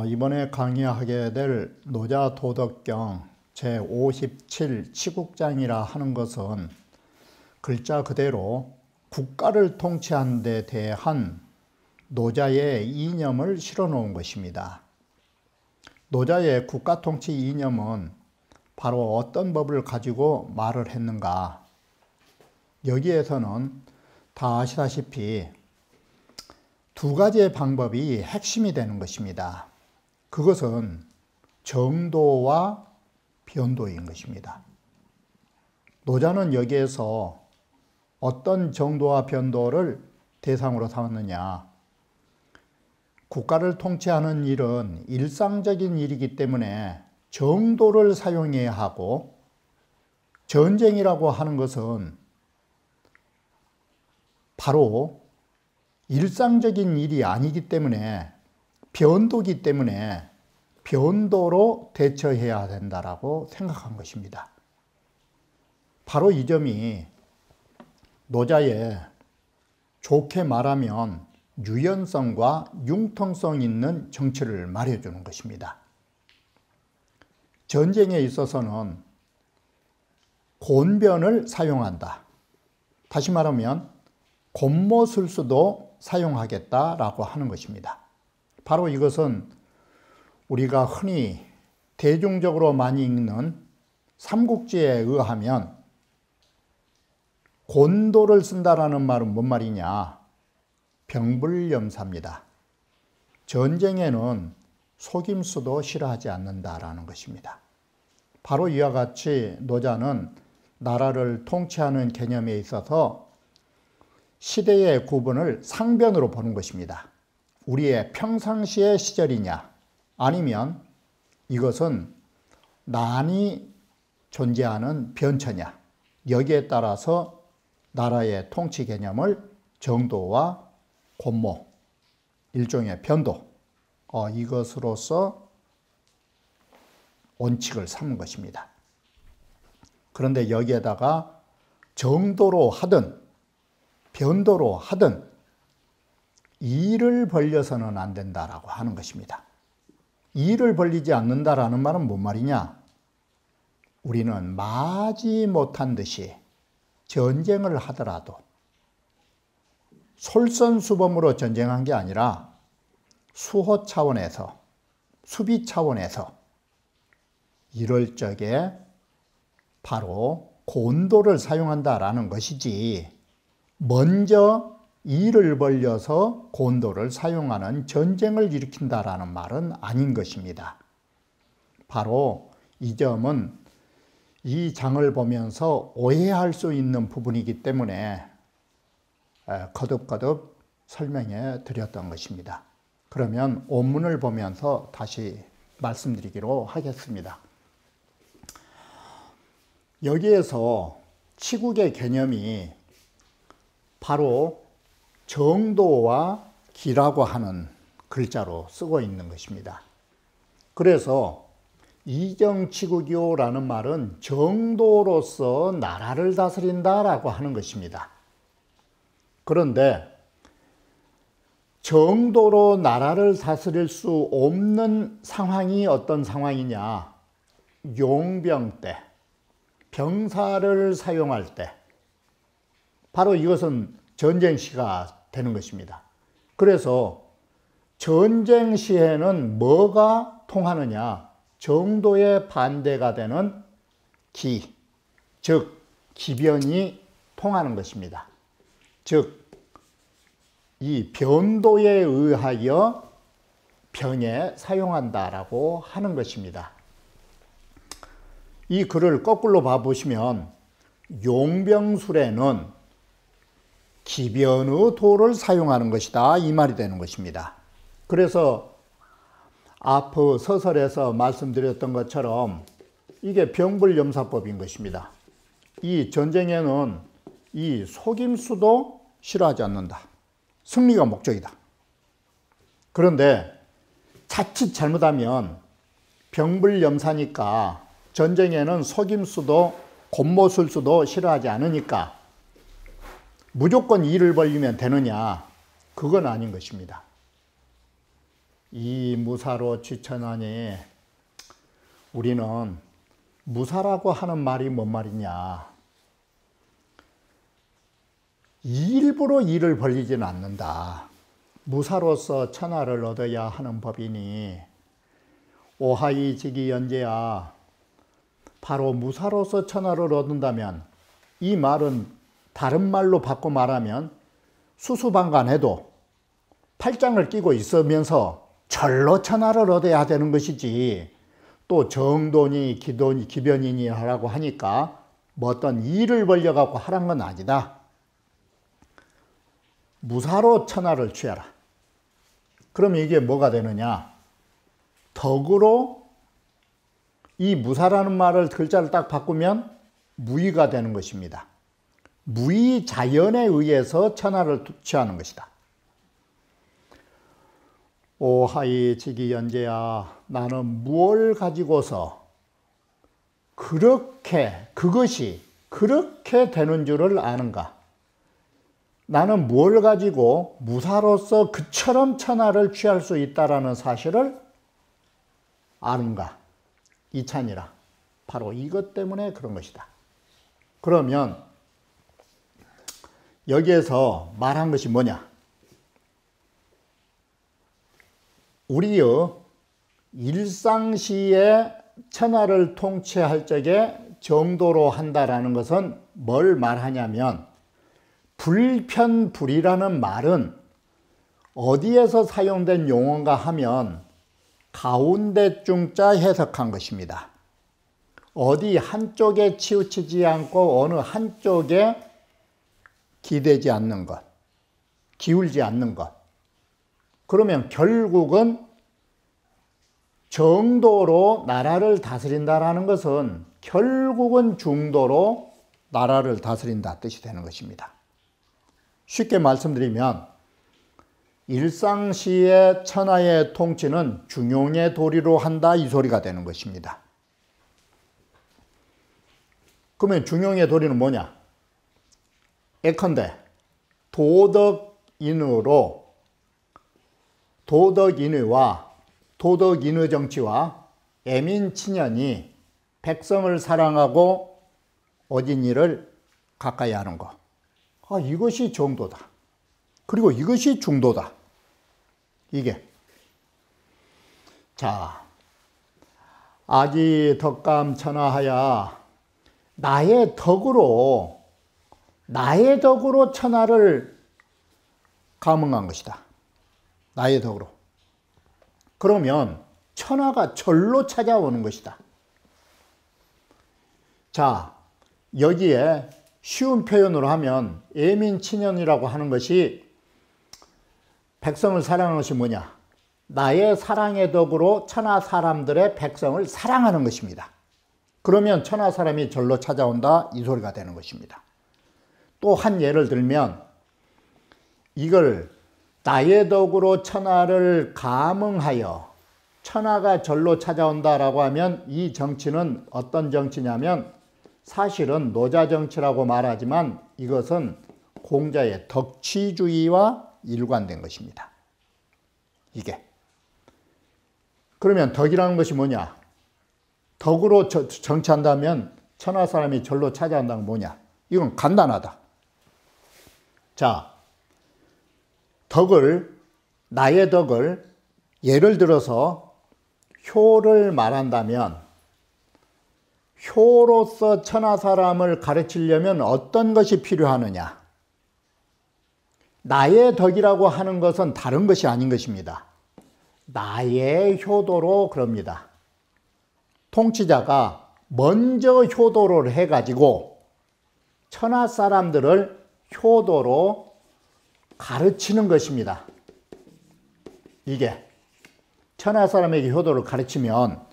이번에 강의하게 될 노자도덕경 제57 치국장이라 하는 것은 글자 그대로 국가를 통치하는 데 대한 노자의 이념을 실어 놓은 것입니다. 노자의 국가 통치 이념은 바로 어떤 법을 가지고 말을 했는가? 여기에서는 다 아시다시피 두 가지의 방법이 핵심이 되는 것입니다. 그것은 정도와 변도인 것입니다. 노자는 여기에서 어떤 정도와 변도를 대상으로 삼았느냐? 국가를 통치하는 일은 일상적인 일이기 때문에 정도를 사용해야 하고, 전쟁이라고 하는 것은 바로 일상적인 일이 아니기 때문에 변도기 때문에 변도로 대처해야 된다라고 생각한 것입니다. 바로 이 점이 노자의 좋게 말하면 유연성과 융통성 있는 정치를 말해주는 것입니다. 전쟁에 있어서는 곤변을 사용한다. 다시 말하면 곤모술수도 사용하겠다라고 하는 것입니다. 바로 이것은 우리가 흔히 대중적으로 많이 읽는 삼국지에 의하면 곤도를 쓴다라는 말은 뭔 말이냐? 병불염사입니다. 전쟁에는 속임수도 싫어하지 않는다라는 것입니다. 바로 이와 같이 노자는 나라를 통치하는 개념에 있어서 시대의 구분을 상변으로 보는 것입니다. 우리의 평상시의 시절이냐, 아니면 이것은 난이 존재하는 변처냐, 여기에 따라서 나라의 통치 개념을 정도와 곤모, 일종의 변도, 이것으로서 원칙을 삼은 것입니다. 그런데 여기에다가 정도로 하든 변도로 하든 일을 벌려서는 안 된다라고 하는 것입니다. 일을 벌리지 않는다라는 말은 뭔 말이냐? 우리는 마지못한 듯이 전쟁을 하더라도 솔선수범으로 전쟁한 게 아니라 수호 차원에서, 수비 차원에서 이럴 적에 바로 곤도를 사용한다라는 것이지, 먼저 일을 벌려서 곤도를 사용하는 전쟁을 일으킨다라는 말은 아닌 것입니다. 바로 이 점은 이 장을 보면서 오해할 수 있는 부분이기 때문에 거듭거듭 설명해 드렸던 것입니다. 그러면 원문을 보면서 다시 말씀드리기로 하겠습니다. 여기에서 치국의 개념이 바로 정도와 기라고 하는 글자로 쓰고 있는 것입니다. 그래서 이정치국이요라는 말은 정도로서 나라를 다스린다라고 하는 것입니다. 그런데 정도로 나라를 다스릴 수 없는 상황이 어떤 상황이냐? 용병 때, 병사를 사용할 때, 바로 이것은 전쟁 시가 되는 것입니다. 그래서 전쟁 시에는 뭐가 통하느냐? 정도의 반대가 되는 기, 즉 기변이 통하는 것입니다. 즉 이 변도에 의하여 병에 사용한다라고 하는 것입니다. 이 글을 거꾸로 봐보시면 용병술에는 기변의 도를 사용하는 것이다, 이 말이 되는 것입니다. 그래서 앞의 서설에서 말씀드렸던 것처럼 이게 병불염사법인 것입니다. 이 전쟁에는 이 속임수도 싫어하지 않는다. 승리가 목적이다. 그런데 자칫 잘못하면 병불염사니까 전쟁에는 속임수도 곤모술수도 싫어하지 않으니까 무조건 일을 벌리면 되느냐? 그건 아닌 것입니다. 이 무사로 지천하니 우리는 무사라고 하는 말이 뭔 말이냐. 일부러 일을 벌리지는 않는다. 무사로서 천하를 얻어야 하는 법이니 오하이 지기 연재야. 바로 무사로서 천하를 얻는다면 이 말은 다른 말로 바꿔 말하면 수수방관해도 팔짱을 끼고 있으면서 절로 천하를 얻어야 되는 것이지 또 정도니 기도니 기변이니 하라고 하니까 뭐 어떤 일을 벌려갖고 하란 건 아니다. 무사로 천하를 취하라. 그러면 이게 뭐가 되느냐? 덕으로 이 무사라는 말을 글자를 딱 바꾸면 무의가 되는 것입니다. 무의 자연에 의해서 천하를 취하는 것이다. 오하이 지기 연재야. 나는 무엇을 가지고서 그것이 그렇게 되는 줄을 아는가? 나는 뭘 가지고 무사로서 그처럼 천하를 취할 수 있다라는 사실을 아는가? 이찬이라. 바로 이것 때문에 그런 것이다. 그러면 여기에서 말한 것이 뭐냐? 우리의 일상시에 천하를 통치할 적에 정도로 한다라는 것은 뭘 말하냐면 불편불이라는 말은 어디에서 사용된 용어인가 하면 가운데 중자 해석한 것입니다. 어디 한쪽에 치우치지 않고 어느 한쪽에 기대지 않는 것, 기울지 않는 것. 그러면 결국은 정도로 나라를 다스린다라는 것은 결국은 중도로 나라를 다스린다 뜻이 되는 것입니다. 쉽게 말씀드리면 일상시의 천하의 통치는 중용의 도리로 한다 이 소리가 되는 것입니다. 그러면 중용의 도리는 뭐냐? 예컨대 도덕인의 정치와 애민친연이 백성을 사랑하고 어진이를 가까이 하는 것. 이것이 정도다. 그리고 이것이 중도다. 이게. 자, 아기 덕감 천하하야. 나의 덕으로 천하를 감응한 것이다. 나의 덕으로. 그러면 천하가 절로 찾아오는 것이다. 자, 여기에 쉬운 표현으로 하면 애민친연이라고 하는 것이 백성을 사랑하는 것이 뭐냐? 나의 사랑의 덕으로 천하 사람들의 백성을 사랑하는 것입니다. 그러면 천하 사람이 절로 찾아온다 이 소리가 되는 것입니다. 또 한 예를 들면 이걸 나의 덕으로 천하를 감응하여 천하가 절로 찾아온다라고 하면 이 정치는 어떤 정치냐면 사실은 노자정치라고 말하지만 이것은 공자의 덕취주의와 일관된 것입니다. 이게. 그러면 덕이라는 것이 뭐냐? 덕으로 정치한다면 천하 사람이 절로 찾아온다는 건 뭐냐? 이건 간단하다. 자, 나의 덕을 예를 들어서 효를 말한다면 효로서 천하 사람을 가르치려면 어떤 것이 필요하느냐? 나의 덕이라고 하는 것은 다른 것이 아닌 것입니다. 나의 효도로 그럽니다. 통치자가 먼저 효도를 해가지고 천하 사람들을 효도로 가르치는 것입니다. 이게 천하 사람에게 효도를 가르치면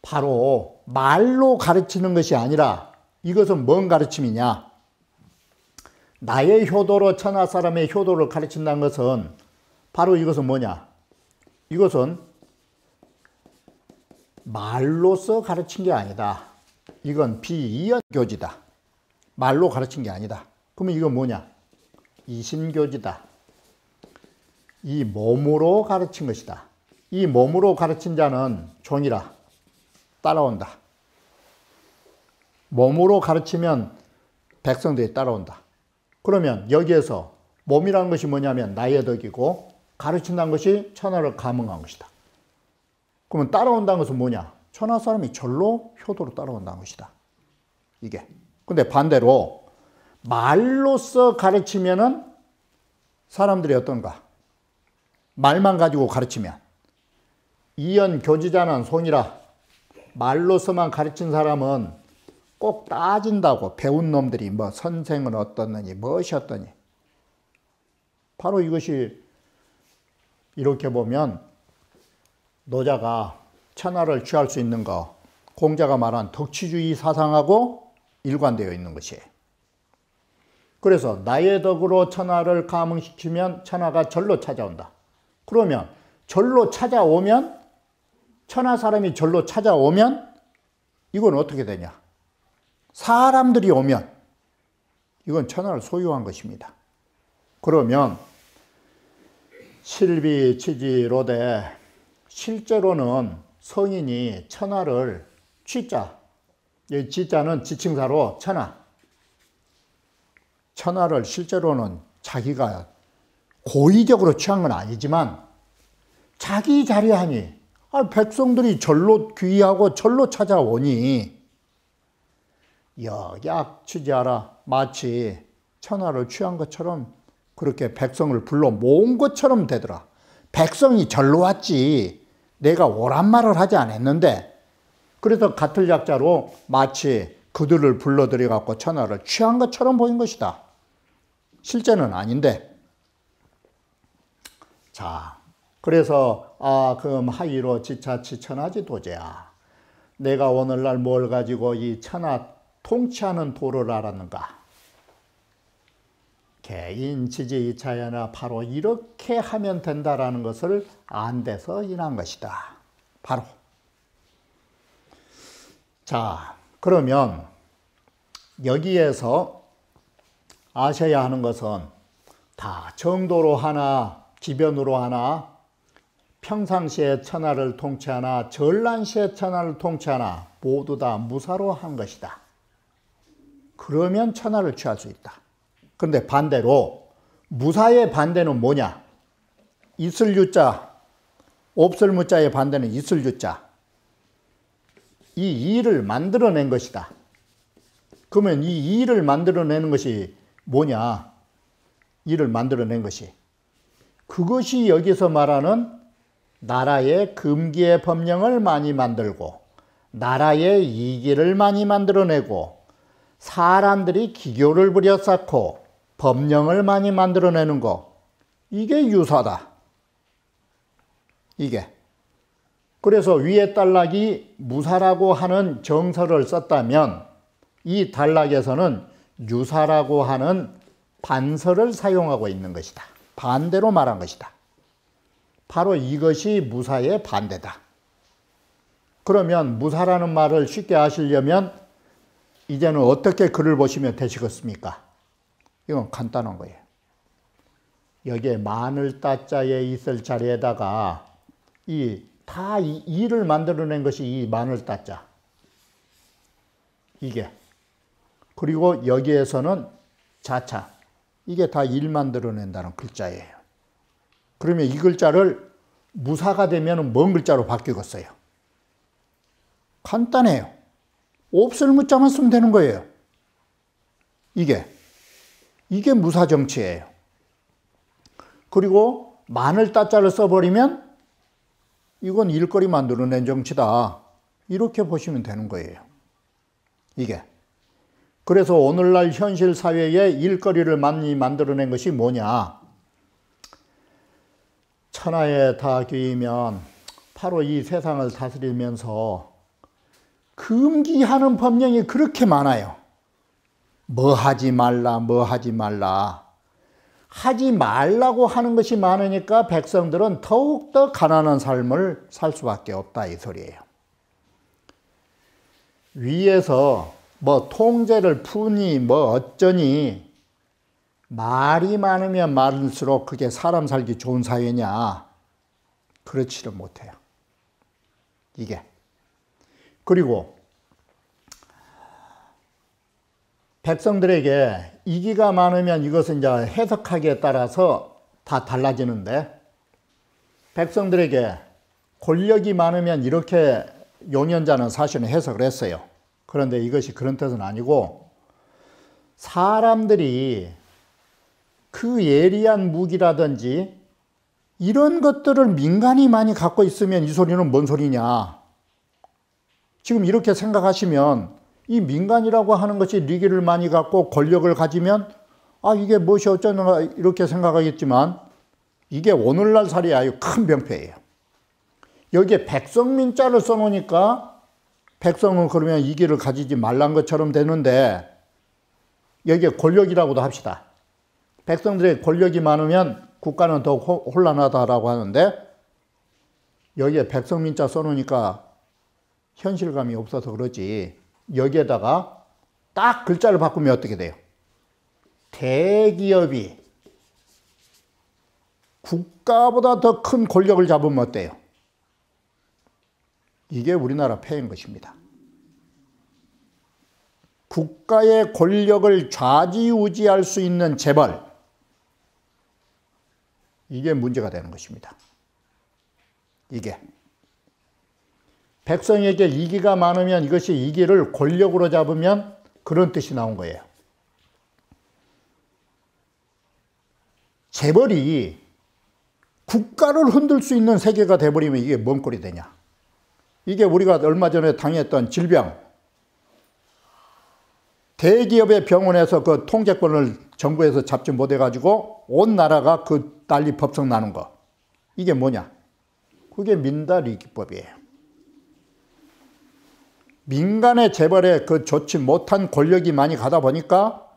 바로 말로 가르치는 것이 아니라 이것은 뭔 가르침이냐? 나의 효도로 천하 사람의 효도를 가르친다는 것은 바로 이것은 뭐냐? 이것은 말로서 가르친 게 아니다. 이건 비이연교지다. 말로 가르친 게 아니다. 그러면 이건 뭐냐? 이심교지다. 이 몸으로 가르친 것이다. 이 몸으로 가르친 자는 종이라 따라온다. 몸으로 가르치면 백성들이 따라온다. 그러면 여기에서 몸이라는 것이 뭐냐면 나의 덕이고 가르친다는 것이 천하를 감응한 것이다. 그러면 따라온다는 것은 뭐냐? 천하 사람이 절로 효도로 따라온다는 것이다. 이게. 근데 반대로 말로써 가르치면은 사람들이 어떤가? 말만 가지고 가르치면 이연 교지자는 손이라 말로서만 가르친 사람은 꼭 따진다고 배운 놈들이 뭐 선생은 어떻느니 무엇이었더니 바로 이것이 이렇게 보면 노자가 천하를 취할 수 있는 거 공자가 말한 덕치주의 사상하고 일관되어 있는 것이에요. 그래서 나의 덕으로 천하를 감응시키면 천하가 절로 찾아온다. 그러면 절로 찾아오면 천하 사람이 절로 찾아오면 이건 어떻게 되냐? 사람들이 오면 이건 천하를 소유한 것입니다. 그러면 실비치지로되 실제로는 성인이 천하를 취자, 이 지자는 지칭사로 천하를 실제로는 자기가 고의적으로 취한 건 아니지만 자기 자리하니 백성들이 절로 귀하고 절로 찾아오니 역약 취지하라. 마치 천하를 취한 것처럼 그렇게 백성을 불러 모은 것처럼 되더라. 백성이 절로 왔지 내가 오란 말을 하지 않았는데 그래서 같을 약자로 마치 그들을 불러들여 갖고 천하를 취한 것처럼 보인 것이다. 실제는 아닌데. 자, 그래서 그럼 하이로 지차치 천하지 도제야. 내가 오늘날 뭘 가지고 이 천하 통치하는 도를 알았는가? 개인 지지 이차야나 바로 이렇게 하면 된다라는 것을 안 돼서 인한 것이다. 바로. 자, 그러면 여기에서 아셔야 하는 것은 다 정도로 하나, 기변으로 하나, 평상시에 천하를 통치하나, 전란시에 천하를 통치하나 모두 다 무사로 한 것이다. 그러면 천하를 취할 수 있다. 그런데 반대로 무사의 반대는 뭐냐? 있을 유자, 없을 무자의 반대는 있을 유자. 이 일을 만들어낸 것이다. 그러면 이 일을 만들어내는 것이 뭐냐? 일을 만들어낸 것이. 그것이 여기서 말하는 나라의 금기의 법령을 많이 만들고 나라의 이기를 많이 만들어내고 사람들이 기교를 부려 쌓고 법령을 많이 만들어내는 거, 이게 유사다. 이게. 그래서 위에 단락이 무사라고 하는 정서를 썼다면 이 단락에서는 유사라고 하는 반서를 사용하고 있는 것이다. 반대로 말한 것이다. 바로 이것이 무사의 반대다. 그러면 무사라는 말을 쉽게 아시려면 이제는 어떻게 글을 보시면 되시겠습니까? 이건 간단한 거예요. 여기에 마늘 따자에 있을 자리에다가 다 일을 만들어낸 것이 이 마늘 따자. 이게. 그리고 여기에서는 자차. 이게 다 일 만들어낸다는 글자예요. 그러면 이 글자를 무사가 되면 뭔 글자로 바뀌겠어요? 간단해요. 없을 무자만 쓰면 되는 거예요. 이게 무사 정치예요. 그리고 마늘 따자를 써버리면 이건 일거리 만들어낸 정치다. 이렇게 보시면 되는 거예요. 이게. 그래서 오늘날 현실 사회에 일거리를 많이 만들어낸 것이 뭐냐? 천하에 다 귀이면 바로 이 세상을 다스리면서 금기하는 법령이 그렇게 많아요. 뭐 하지 말라, 뭐 하지 말라. 하지 말라고 하는 것이 많으니까 백성들은 더욱더 가난한 삶을 살 수밖에 없다, 이 소리예요. 위에서 뭐 통제를 푸니 뭐 어쩌니 말이 많으면 많을수록 그게 사람 살기 좋은 사회냐? 그렇지를 못해요. 이게. 그리고 백성들에게 이기가 많으면 이것은 이제 해석하기에 따라서 다 달라지는데, 백성들에게 권력이 많으면 이렇게 용연자는 사실은 해석을 했어요. 그런데 이것이 그런 뜻은 아니고, 사람들이 그 예리한 무기라든지 이런 것들을 민간이 많이 갖고 있으면 이 소리는 뭔 소리냐. 지금 이렇게 생각하시면 이 민간이라고 하는 것이 리기를 많이 갖고 권력을 가지면 이게 무엇이 어쩌는가 이렇게 생각하겠지만, 이게 오늘날 사례의 아주 큰 병폐예요. 여기에 백성민자를 써놓으니까 백성은 그러면 이기를 가지지 말란 것처럼 되는데, 여기에 권력이라고도 합시다. 백성들의 권력이 많으면 국가는 더 혼란하다라고 하는데, 여기에 백성민자 써놓으니까 현실감이 없어서 그러지, 여기에다가 딱 글자를 바꾸면 어떻게 돼요? 대기업이 국가보다 더 큰 권력을 잡으면 어때요? 이게 우리나라 폐해인 것입니다. 국가의 권력을 좌지우지할 수 있는 재벌, 이게 문제가 되는 것입니다. 이게. 백성에게 이기가 많으면 이것이 이기를 권력으로 잡으면 그런 뜻이 나온 거예요. 재벌이 국가를 흔들 수 있는 세계가 돼버리면 이게 뭔 꼴이 되냐. 이게 우리가 얼마 전에 당했던 질병, 대기업의 병원에서 그 통제권을 정부에서 잡지 못해가지고 온 나라가 그 난리 법석 나는 거, 이게 뭐냐? 그게 민다리기법이에요. 민간의 재벌에 그 좋지 못한 권력이 많이 가다 보니까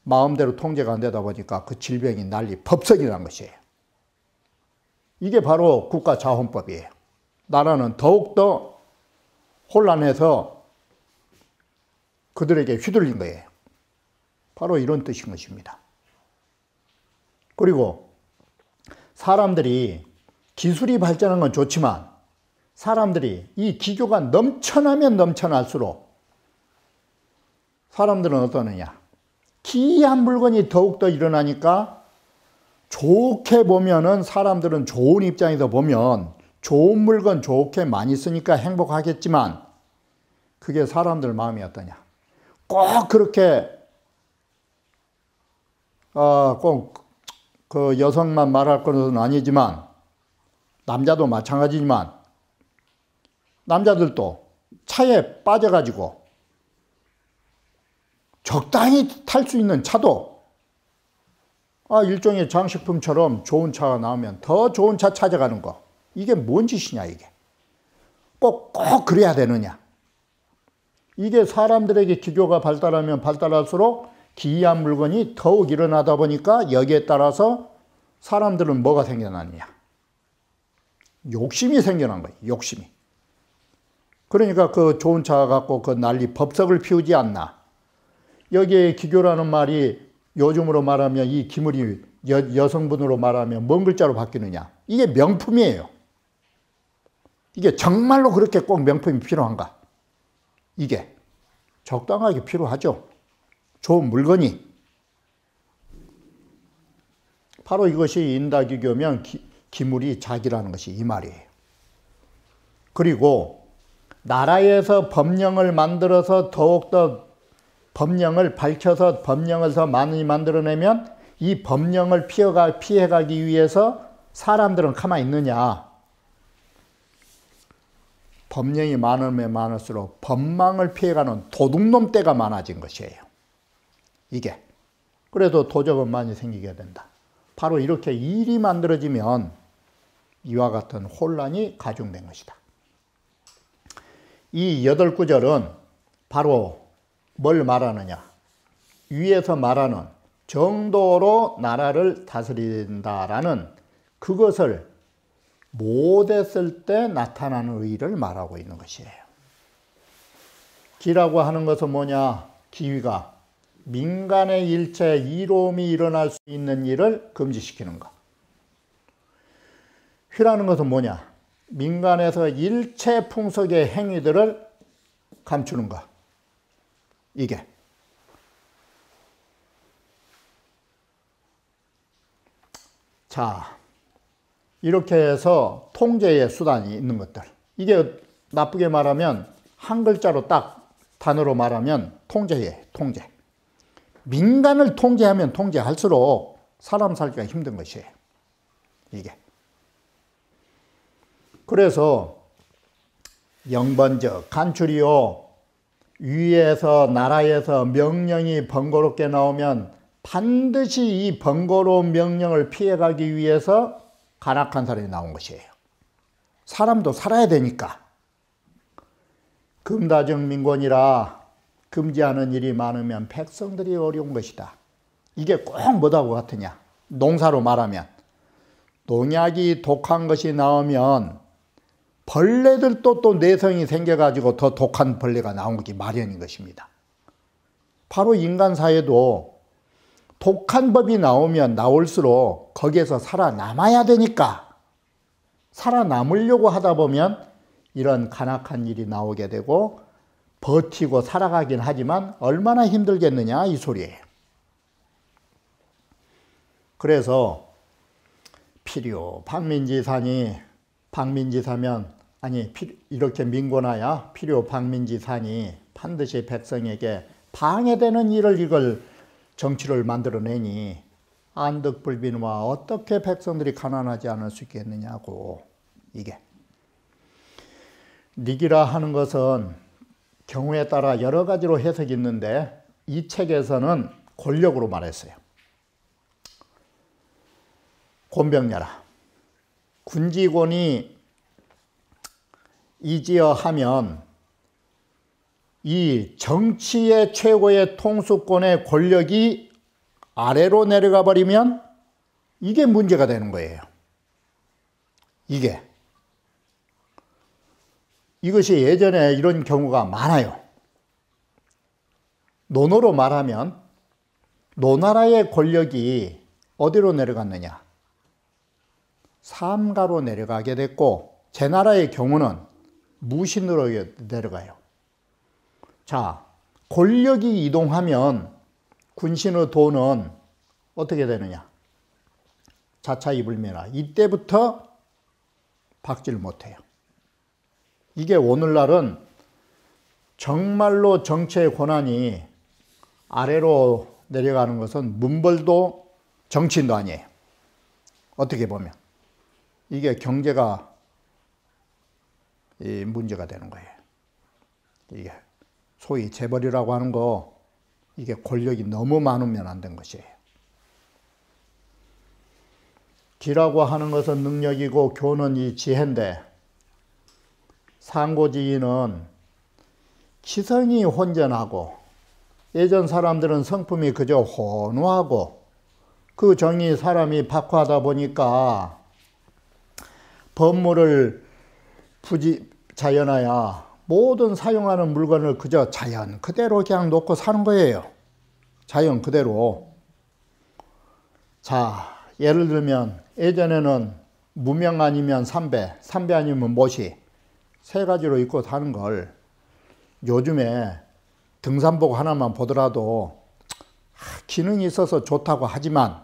마음대로 통제가 안 되다 보니까 그 질병이 난리 법석이 난 것이에요. 이게 바로 국가자원법이에요. 나라는 더욱더 혼란해서 그들에게 휘둘린 거예요. 바로 이런 뜻인 것입니다. 그리고 사람들이 기술이 발전한 건 좋지만, 사람들이 이 기교가 넘쳐나면 넘쳐날수록 사람들은 어떠느냐, 기이한 물건이 더욱더 일어나니까 좋게 보면은, 사람들은 좋은 입장에서 보면 좋은 물건 좋게 많이 쓰니까 행복하겠지만, 그게 사람들 마음이 어떠냐, 꼭 그렇게 꼭 그 여성만 말할 것은 아니지만 남자도 마찬가지지만, 남자들도 차에 빠져가지고 적당히 탈 수 있는 차도 일종의 장식품처럼 좋은 차가 나오면 더 좋은 차 찾아가는 거, 이게 뭔 짓이냐. 이게 꼭 그래야 되느냐. 이게 사람들에게 기교가 발달하면 발달할수록 기이한 물건이 더욱 일어나다 보니까 여기에 따라서 사람들은 뭐가 생겨나느냐, 욕심이 생겨난 거예요. 욕심이. 그러니까 그 좋은 차 갖고 그 난리 법석을 피우지 않나. 여기에 기교라는 말이 요즘으로 말하면, 이 기물이 여성분으로 말하면 뭔 글자로 바뀌느냐. 이게 명품이에요. 이게 정말로 그렇게 꼭 명품이 필요한가? 이게 적당하게 필요하죠. 좋은 물건이. 바로 이것이 인다기교면 기물이 자기라는 것이 이 말이에요. 그리고 나라에서 법령을 만들어서 더욱더 법령을 밝혀서 법령을 더 많이 만들어내면 이 법령을 피해가기 위해서 사람들은 가만히 있느냐. 법령이 많으면 많을수록 법망을 피해가는 도둑놈 떼가 많아진 것이에요. 이게. 그래도 도적은 많이 생기게 된다. 바로 이렇게 일이 만들어지면 이와 같은 혼란이 가중된 것이다. 이 8구절은 바로 뭘 말하느냐. 위에서 말하는 정도로 나라를 다스린다라는 그것을 못했을 때 나타나는 의의를 말하고 있는 것이에요. 기라고 하는 것은 뭐냐? 기위가 민간의 일체 이로움이 일어날 수 있는 일을 금지시키는 것. 휘라는 것은 뭐냐? 민간에서 일체 풍속의 행위들을 감추는 것. 이게. 자, 이렇게 해서 통제의 수단이 있는 것들. 이게 나쁘게 말하면 한 글자로 딱 단어로 말하면 통제예요. 통제. 민간을 통제하면 통제할수록 사람 살기가 힘든 것이에요. 이게. 그래서 영번적 간출이요. 위에서 나라에서 명령이 번거롭게 나오면 반드시 이 번거로운 명령을 피해가기 위해서 간악한 사람이 나온 것이에요. 사람도 살아야 되니까. 금다정 민권이라 금지하는 일이 많으면 백성들이 어려운 것이다. 이게 꼭 뭐하고 같으냐? 농사로 말하면 농약이 독한 것이 나오면 벌레들도 또 내성이 생겨가지고 더 독한 벌레가 나오기 마련인 것입니다. 바로 인간 사회도 독한 법이 나오면 나올수록 거기에서 살아남아야 되니까 살아남으려고 하다 보면 이런 간악한 일이 나오게 되고 버티고 살아가긴 하지만 얼마나 힘들겠느냐 이 소리예요. 그래서 필요 박민지산이 박민지사면 아니 이렇게 민권하야 필요 박민지산이 반드시 백성에게 방해되는 일을 이걸 정치를 만들어내니 안덕불빈과 어떻게 백성들이 가난하지 않을 수 있겠느냐고. 이게 닉이라 하는 것은 경우에 따라 여러 가지로 해석이 있는데 이 책에서는 권력으로 말했어요. 곤병야라. 군지곤이 이지어 하면 이 정치의 최고의 통수권의 권력이 아래로 내려가 버리면 이게 문제가 되는 거예요. 이것이 예전에 이런 경우가 많아요. 논어로 말하면 노나라의 권력이 어디로 내려갔느냐? 삼가로 내려가게 됐고 제 나라의 경우는 무신으로 내려가요. 자, 권력이 이동하면 군신의 도는 어떻게 되느냐? 자차이불매라. 이때부터 박지를 못해요. 이게 오늘날은 정말로 정치의 권한이 아래로 내려가는 것은 문벌도 정치인도 아니에요. 어떻게 보면. 이게 경제가 이 문제가 되는 거예요. 이게 소위 재벌이라고 하는 거 이게 권력이 너무 많으면 안 된 것이에요. 기라고 하는 것은 능력이고 교는 이 지혜인데 상고지인은 기성이 혼전하고 예전 사람들은 성품이 그저 혼후하고 그 정이 사람이 박화하다 보니까 법물을 자연하야 모든 사용하는 물건을 그저 자연 그대로 그냥 놓고 사는 거예요. 자연 그대로. 자, 예를 들면 예전에는 무명 아니면 삼배, 삼배 아니면 모시 세 가지로 입고 사는 걸 요즘에 등산복 하나만 보더라도 기능이 있어서 좋다고 하지만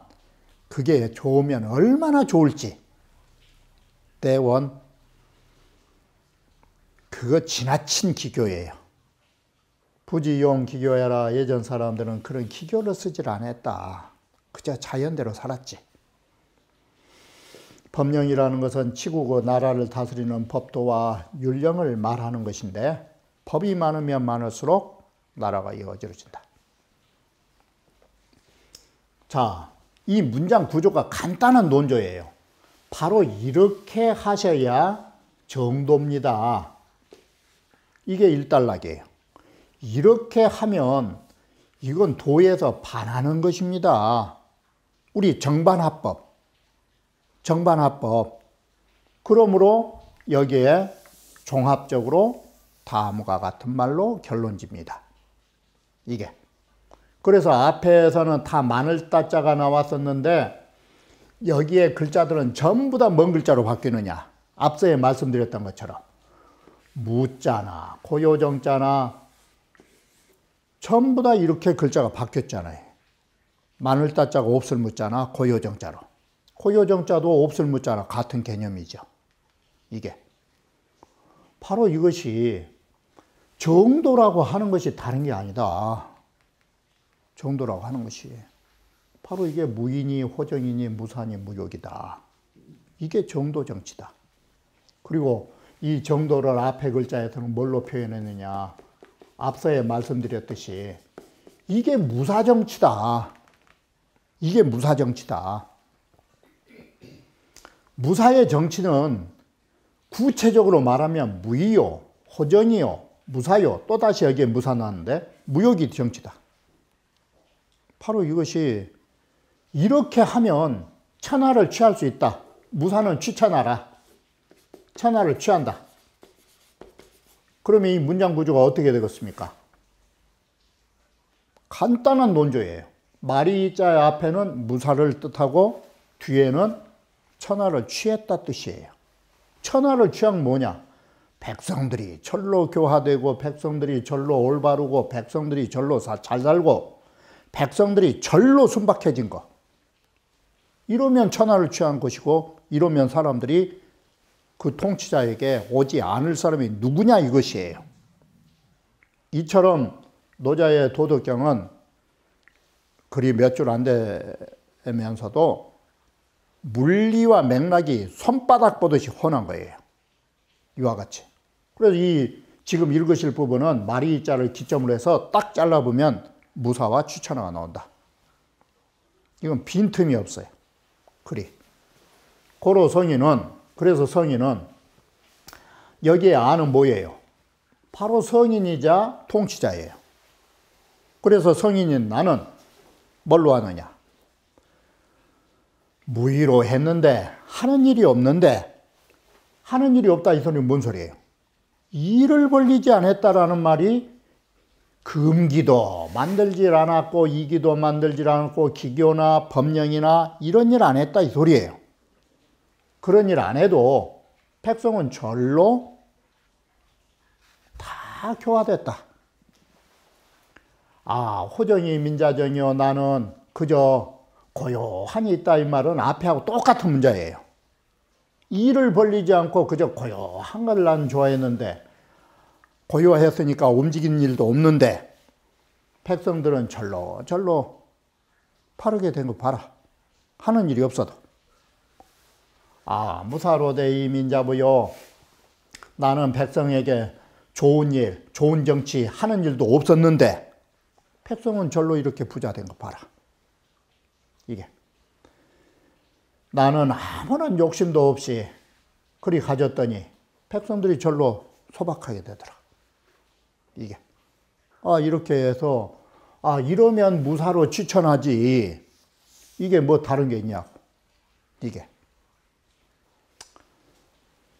그게 좋으면 얼마나 좋을지 때원 그거 지나친 기교예요. 부지용 기교해라. 예전 사람들은 그런 기교를 쓰질 않았다. 그저 자연대로 살았지. 법령이라는 것은 치국의 나라를 다스리는 법도와 율령을 말하는 것인데 법이 많으면 많을수록 나라가 이어져진다. 자, 이 문장 구조가 간단한 논조예요. 바로 이렇게 하셔야 정도입니다. 이게 일단락이에요. 이렇게 하면 이건 도에서 반하는 것입니다. 우리 정반합법. 그러므로 여기에 종합적으로 다음과 같은 말로 결론집니다. 이게 그래서 앞에서는 다 마늘 따자가 나왔었는데 여기에 글자들은 전부 다 뭔 글자로 바뀌느냐. 앞서에 말씀드렸던 것처럼 무자나 고요정자나 전부 다 이렇게 글자가 바뀌었잖아요. 마늘 따자가 옵슬 무자나 고요정자로. 고요정자도 옵슬 무자나 같은 개념이죠. 이게. 바로 이것이 정도라고 하는 것이 다른 게 아니다. 정도라고 하는 것이. 바로 이게 무인이 호정이니 무산이 무욕이다. 이게 정도 정치다. 그리고 이 정도를 앞에 글자에서는 뭘로 표현했느냐. 앞서에 말씀드렸듯이 이게 무사정치다. 이게 무사정치다. 무사의 정치는 구체적으로 말하면 무의요, 호정이요, 무사요, 또다시 여기에 무사 나왔는데 무욕이 정치다. 바로 이것이 이렇게 하면 천하를 취할 수 있다. 무사는 취천하라. 천하를 취한다. 그러면 이 문장 구조가 어떻게 되겠습니까? 간단한 논조예요. 마리자 앞에는 무사를 뜻하고 뒤에는 천하를 취했다 뜻이에요. 천하를 취한 뭐냐? 백성들이 절로 교화되고 백성들이 절로 올바르고 백성들이 절로 잘 살고 백성들이 절로 순박해진 것. 이러면 천하를 취한 것이고 이러면 사람들이 그 통치자에게 오지 않을 사람이 누구냐 이것이에요. 이처럼 노자의 도덕경은 글이 몇 줄 안 되면서도 물리와 맥락이 손바닥 보듯이 훤한 거예요. 이와 같이. 그래서 이 지금 읽으실 부분은 마리자를 기점으로 해서 딱 잘라보면 무사와 취천하가 나온다. 이건 빈틈이 없어요. 글이. 고로 그래서 성인은 여기에 아는 뭐예요? 바로 성인이자 통치자예요. 그래서 성인인 나는 뭘로 하느냐? 무의로 했는데 하는 일이 없는데 하는 일이 없다 이 소리는 뭔 소리예요? 일을 벌리지 않았다라는 말이 금기도 만들질 않았고 이기도 만들질 않았고 기교나 법령이나 이런 일 안 했다 이 소리예요. 그런 일 안 해도 백성은 절로 다 교화됐다. 아, 호정이 민자정이요 나는 그저 고요하니 있다 이 말은 앞에하고 똑같은 문자예요. 일을 벌리지 않고 그저 고요한 걸 난 좋아했는데 고요했으니까 움직이는 일도 없는데 백성들은 절로 파르게 된 거 봐라. 하는 일이 없어도. 아, 무사로되이 민자부요. 나는 백성에게 좋은 일, 좋은 정치 하는 일도 없었는데 백성은 절로 이렇게 부자 된 거 봐라. 이게. 나는 아무런 욕심도 없이 그리 가졌더니 백성들이 절로 소박하게 되더라. 이게. 아, 이렇게 해서, 아, 이러면 무사로 취천하지. 이게 뭐 다른 게 있냐고. 이게.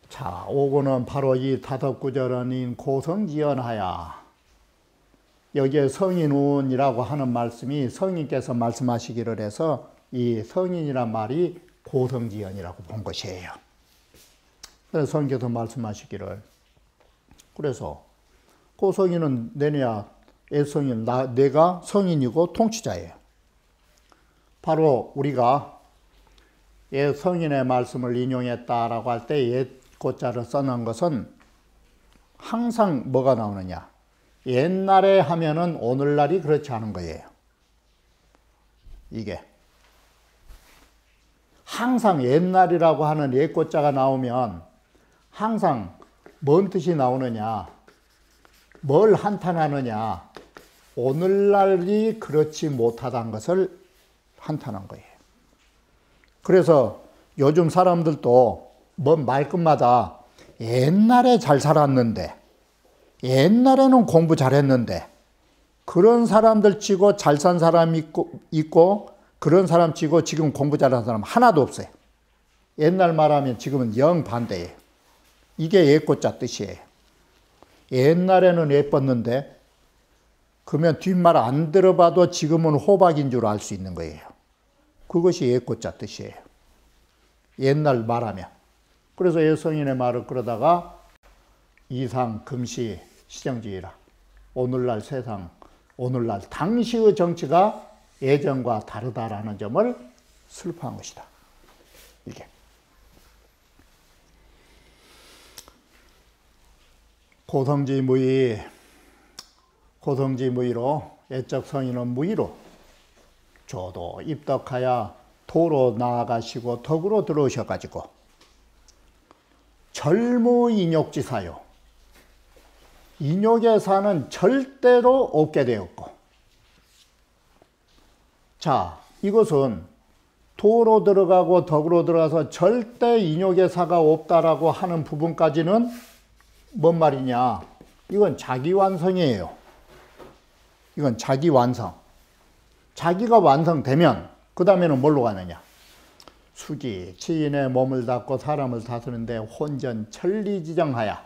자, 오고는 바로 이 다덕구절 아닌 고성지연하야. 여기에 성인운이라고 하는 말씀이 성인께서 말씀하시기를 해서 이 성인이란 말이 고성지연이라고 본 것이에요. 그래서 성인께서 말씀하시기를. 그래서 고성인은 내내야 애성인, 내가 성인이고 통치자예요. 바로 우리가 옛 성인의 말씀을 인용했다라고 할 때 옛 고자를 써놓은 것은 항상 뭐가 나오느냐. 옛날에 하면은 오늘날이 그렇지 않은 거예요. 이게. 항상 옛날이라고 하는 옛 고자가 나오면 항상 뭔 뜻이 나오느냐. 뭘 한탄하느냐. 오늘날이 그렇지 못하다는 것을 한탄한 거예요. 그래서 요즘 사람들도 뭔 말끝마다 옛날에 잘 살았는데 옛날에는 공부 잘했는데 그런 사람들 치고 잘 산 사람 있고 그런 사람 치고 지금 공부 잘하는 사람 하나도 없어요. 옛날 말하면 지금은 영 반대예요. 이게 옛고자 뜻이에요. 옛날에는 예뻤는데 그러면 뒷말 안 들어봐도 지금은 호박인 줄 알 수 있는 거예요. 그것이 예꽃자 뜻이에요. 옛날 말하면. 그래서 예성인의 말을 그러다가 이상 금시 시정지이라. 오늘날 세상, 오늘날 당시의 정치가 예전과 다르다라는 점을 슬퍼한 것이다. 이게. 고성지무의로 예적 성인은 무의로 조도 입덕하여 도로 나아가시고 덕으로 들어오셔가지고 절무인욕지사요. 인욕의 사는 절대로 없게 되었고, 자, 이것은 도로 들어가고 덕으로 들어가서 절대 인욕의 사가 없다라고 하는 부분까지는 뭔 말이냐? 이건 자기 완성이에요. 이건 자기 완성. 자기가 완성되면 그 다음에는 뭘로 가느냐? 수지, 지인의 몸을 닦고 사람을 다스리는데 혼전 천리지정하여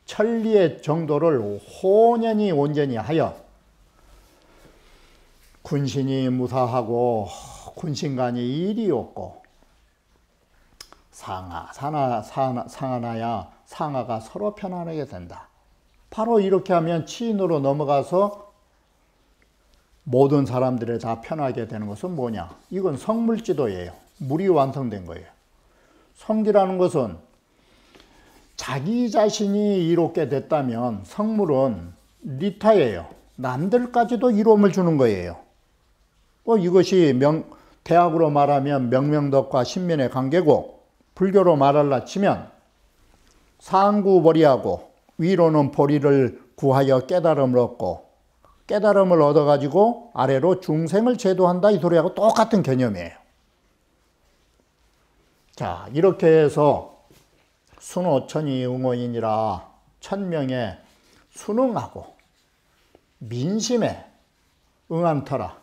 천리의 정도를 혼연히 온전히 하여 군신이 무사하고 군신간이 일이 없고 상하나야 상하가 서로 편안하게 된다. 바로 이렇게 하면 치인으로 넘어가서 모든 사람들이 다 편하게 되는 것은 뭐냐? 이건 성물지도예요. 물이 완성된 거예요. 성지라는 것은 자기 자신이 이롭게 됐다면 성물은 리타예요. 남들까지도 이로움을 주는 거예요. 이것이 대학으로 말하면 명명덕과 신민의 관계고, 불교로 말하려 치면 상구보리하고 위로는 보리를 구하여 깨달음을 얻고, 깨달음을 얻어가지고 아래로 중생을 제도한다, 이 소리하고 똑같은 개념이에요. 자, 이렇게 해서 순호천이 응호인이라 천명에 순응하고 민심에 응한터라.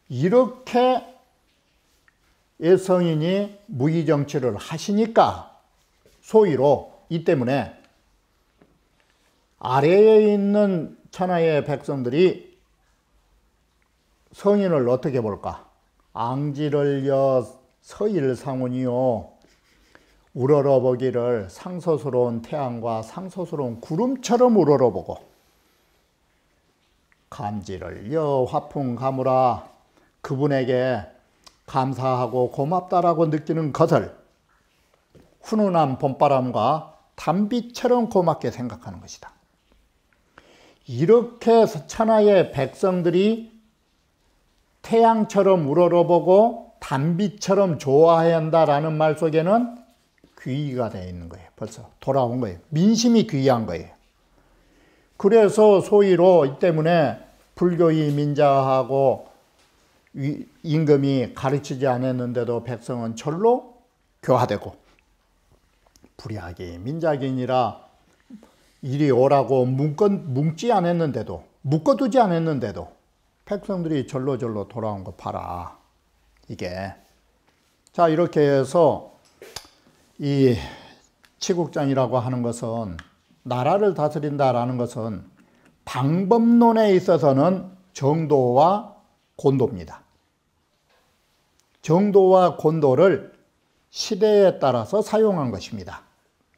이렇게 예성인이 무의정치를 하시니까 소위로 이 때문에 아래에 있는 천하의 백성들이 성인을 어떻게 볼까? 앙지를여 서일상운이요 우러러보기를 상서스러운 태양과 상서스러운 구름처럼 우러러보고 감지를여 화풍가무라 그분에게 감사하고 고맙다라고 느끼는 것을 훈훈한 봄바람과 단비처럼 고맙게 생각하는 것이다. 이렇게 천하의 백성들이 태양처럼 우러러보고 단비처럼 좋아해야 한다라는 말 속에는 귀의가 되어 있는 거예요. 벌써 돌아온 거예요. 민심이 귀의한 거예요. 그래서 소위로 이 때문에 불교의 민자하고 임금이 가르치지 않았는데도 백성은 절로 교화되고, 불약이 민작이니라 이리 오라고 뭉지 않았는데도, 묶어두지 않았는데도 백성들이 절로 돌아온 거 봐라. 이게. 자, 이렇게 해서 이 치국장이라고 하는 것은, 나라를 다스린다라는 것은 방법론에 있어서는 정도와 곤도입니다. 정도와 곤도를 시대에 따라서 사용한 것입니다.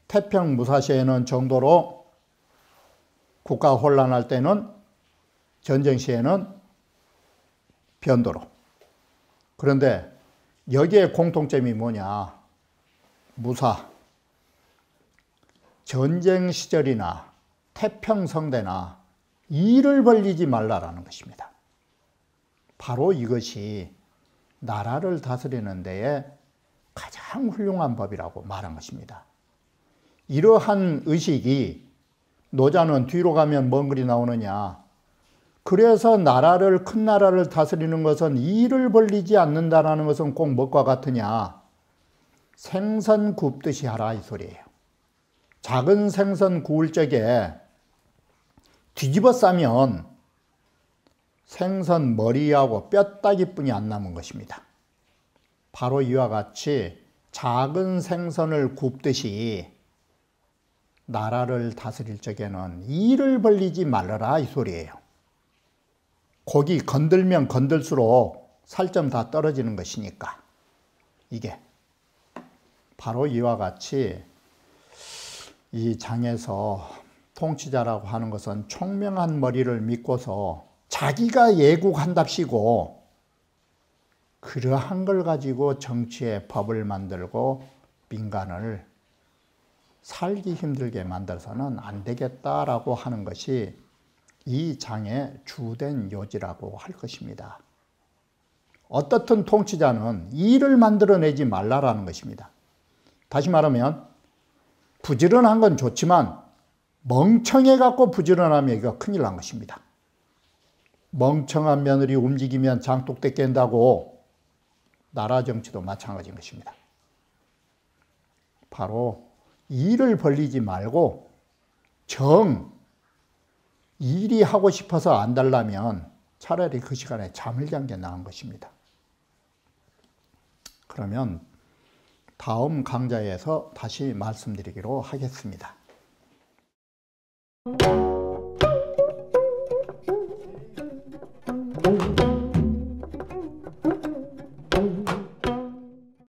태평 무사시에는 정도로, 국가 혼란할 때는, 전쟁 시에는 변도로. 그런데 여기에 공통점이 뭐냐? 무사. 전쟁 시절이나 태평성대나 일을 벌리지 말라라는 것입니다. 바로 이것이 나라를 다스리는 데에 가장 훌륭한 법이라고 말한 것입니다. 이러한 의식이, 노자는 뒤로 가면 뭔 글이 나오느냐? 그래서 큰 나라를 다스리는 것은 일을 벌리지 않는다라는 것은 꼭 무엇과 같으냐? 생선 굽듯이 하라, 이 소리예요. 작은 생선 구울 적에 뒤집어 싸면 생선 머리하고 뼈다귀뿐이 안 남은 것입니다. 바로 이와 같이 작은 생선을 굽듯이 나라를 다스릴 적에는 일을 벌리지 말아라 이 소리예요. 고기 건들면 건들수록 살점 다 떨어지는 것이니까. 이게 바로 이와 같이 이 장에서 통치자라고 하는 것은 총명한 머리를 믿고서 자기가 예국한답시고 그러한 걸 가지고 정치의 법을 만들고 민간을 살기 힘들게 만들어서는 안 되겠다라고 하는 것이 이 장의 주된 요지라고 할 것입니다. 어떻든 통치자는 일을 만들어내지 말라라는 것입니다. 다시 말하면 부지런한 건 좋지만 멍청해갖고 부지런하면 이거 큰일 난 것입니다. 멍청한 며느리 움직이면 장독대 깬다고 나라 정치도 마찬가지인 것입니다. 바로 일을 벌리지 말고 일이 하고 싶어서 안 달라면 차라리 그 시간에 잠을 잔 게 나은 것입니다. 그러면 다음 강좌에서 다시 말씀드리기로 하겠습니다.